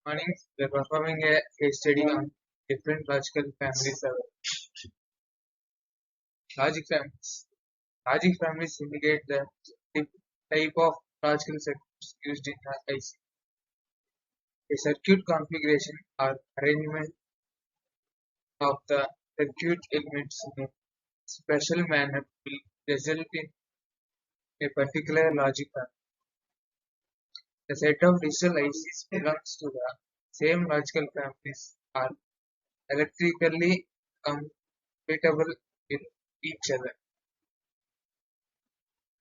Morning, we're performing a case study on different logical families of logic families. Logic families indicate the type of logical circuits used in an IC. A circuit configuration or arrangement of the circuit elements in a special manner will result in a particular logic family. The set of digital ICs belongs to the same logical families are electrically compatible with each other.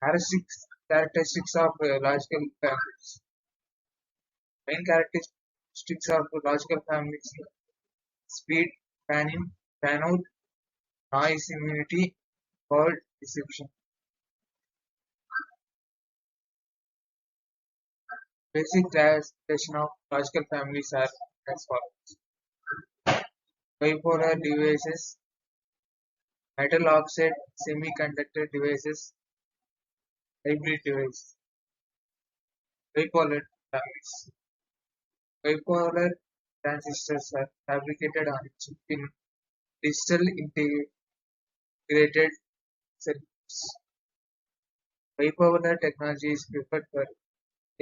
Characteristics of logical families. Main characteristics of logical families: speed, fan-in, fan-out, noise immunity, fault deception. Basic classification of logical families are as follows: bipolar devices, metal oxide semiconductor devices, hybrid devices. Bipolar families. Bipolar transistors are fabricated on a chip in digital integrated circuits. Bipolar technology is preferred for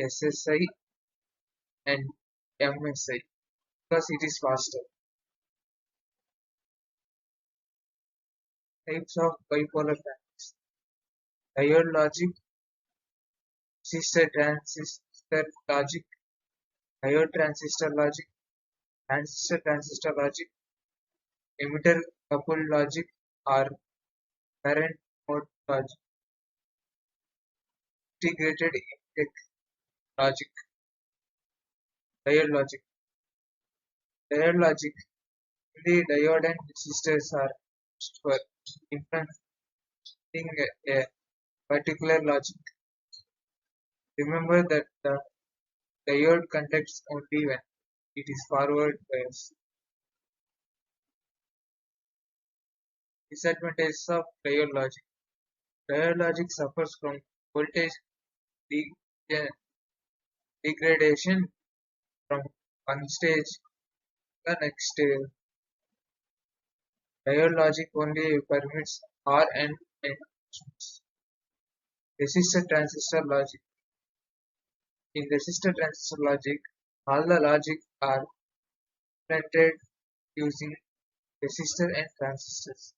SSI and MSI because it is faster. Types of bipolar families: diode logic, resistor transistor logic, diode transistor logic, emitter coupled logic, or current mode logic. Integrated logic, diode logic. Diode logic: only diode and resistors are used for implementing a particular logic. Remember that the diode conducts only when it is forward biased. Disadvantages of diode logic. Diode logic suffers from voltage de- degradation from one stage to the next stage. Diode logic only permits R and N functions. Resistor transistor logic. In resistor transistor logic, all the logic are implemented using resistor and transistors.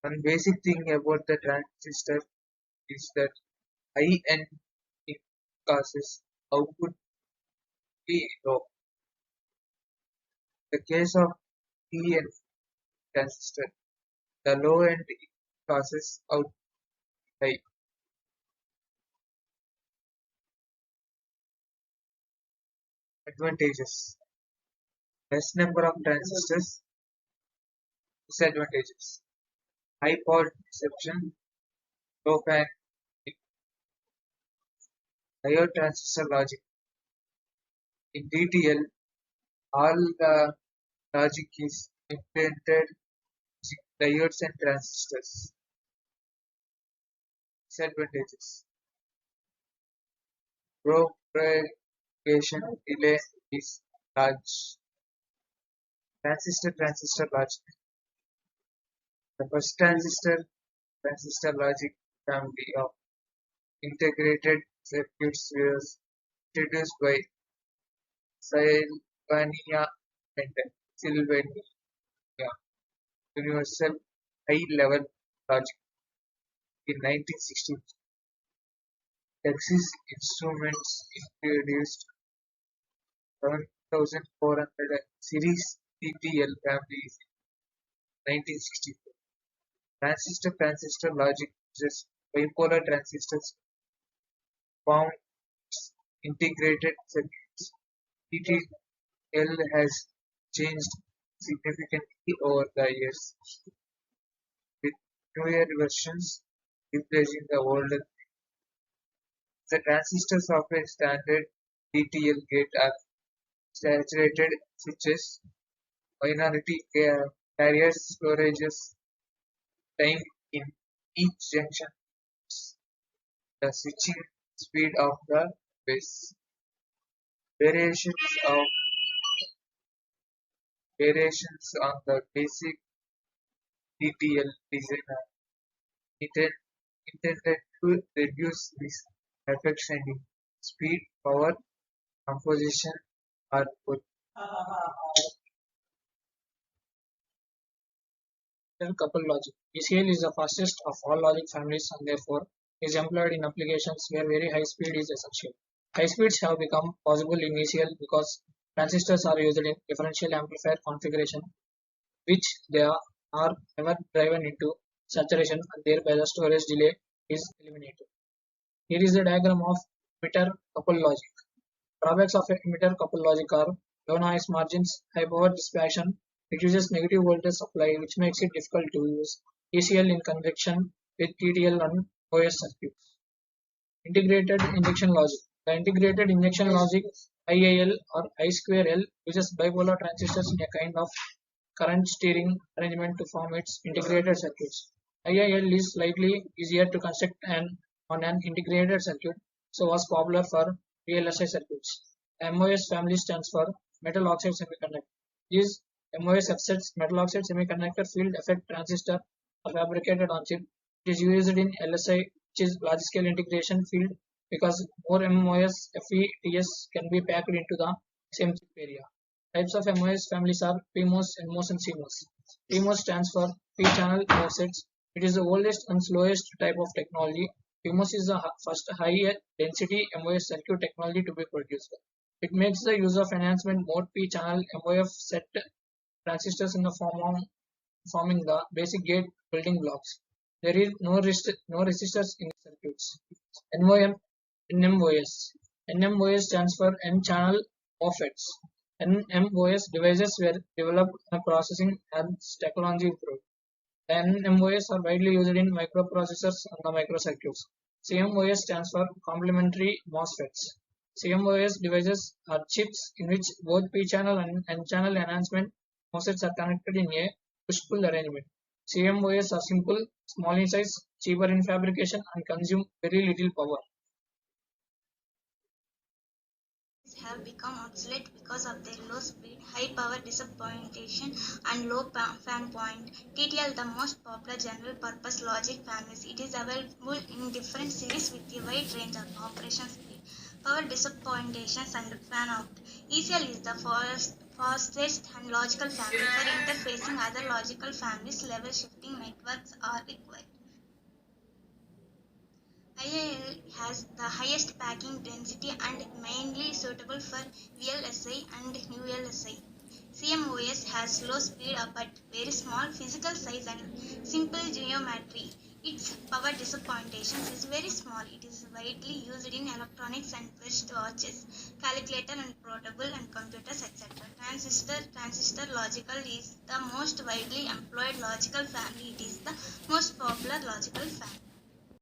One basic thing about the transistor is that high and it causes output be low. In the case of PN transistor, the low end causes output high. Advantages: less number of transistors. Disadvantages: high power deception, low fan, diode transistor logic. In DTL, all the logic is implemented using diodes and transistors. Disadvantages: propagation delay is large. Transistor logic. The first transistor logic family of integrated circuits was introduced by Sylvania and Sylvania Universal High-Level Logic in 1960. Texas Instruments introduced 7400 series TTL families in 1964. Transistor logic uses bipolar transistors form integrated circuits. TTL has changed significantly over the years, with newer versions replacing the older. The transistor software standard TTL gate are saturated switches, minority carriers, storages, time in each junction, the switching speed of the base. Variations of Variations on the basic DTL design are intended to reduce this perfectionism, speed, power, composition, or both. Couple logic. ECL is the fastest of all logic families and therefore is employed in applications where very high speed is essential. High speeds have become possible in ECL because transistors are used in differential amplifier configuration, which they are ever driven into saturation and thereby the storage delay is eliminated. Here is the diagram of emitter couple logic. Drawbacks of emitter couple logic are low noise margins, high power dissipation, it uses negative voltage supply which makes it difficult to use ECL in conjunction with TTL and OS circuits. Integrated injection logic. The integrated injection logic IIL or I square L uses bipolar transistors in a kind of current steering arrangement to form its integrated circuits. IIL is slightly easier to construct on an integrated circuit, so was popular for VLSI circuits. MOS family stands for metal oxide semiconductor. These MOS FSETs, metal oxide semiconductor field effect transistor, are fabricated on chip. It is used in LSI, which is large scale integration field, because more MOS FETs can be packed into the same chip area. Types of MOS families are PMOS, NMOS, and CMOS. PMOS stands for P-channel MOSFETs. It is the oldest and slowest type of technology. PMOS is the first high-density MOS circuit technology to be produced. It makes the use of enhancement mode P-channel MOSFET transistors in the form of forming the basic gate building blocks. There is no resistors in the circuits. NMOS. NMOS stands for N-channel MOSFETs. NMOS devices were developed and processing as technology improved. The NMOS are widely used in microprocessors and the microcircuits. CMOS stands for complementary MOSFETs. CMOS devices are chips in which both P-channel and N-channel enhancement MOSFETs are connected in a push-pull arrangement. CMOS are simple, small in size, cheaper in fabrication, and consume very little power. Have become obsolete because of their low speed, high power dissipation, and low fan point. TTL, the most popular general purpose logic families. It is available in different series with a wide range of operation speed, power disappointations, and fan out. ECL is the fastest and logical family for interfacing other logical families. Level shifting networks are required. IIL has the highest packing density and mainly suitable for VLSI and ULSI. CMOS has low speed but very small physical size and simple geometry. Its power disappointation is very small. It is widely used in electronics and wristwatches, calculator and portable and computers, etc. Transistor logical is the most widely employed logical family. It is the most popular logical family.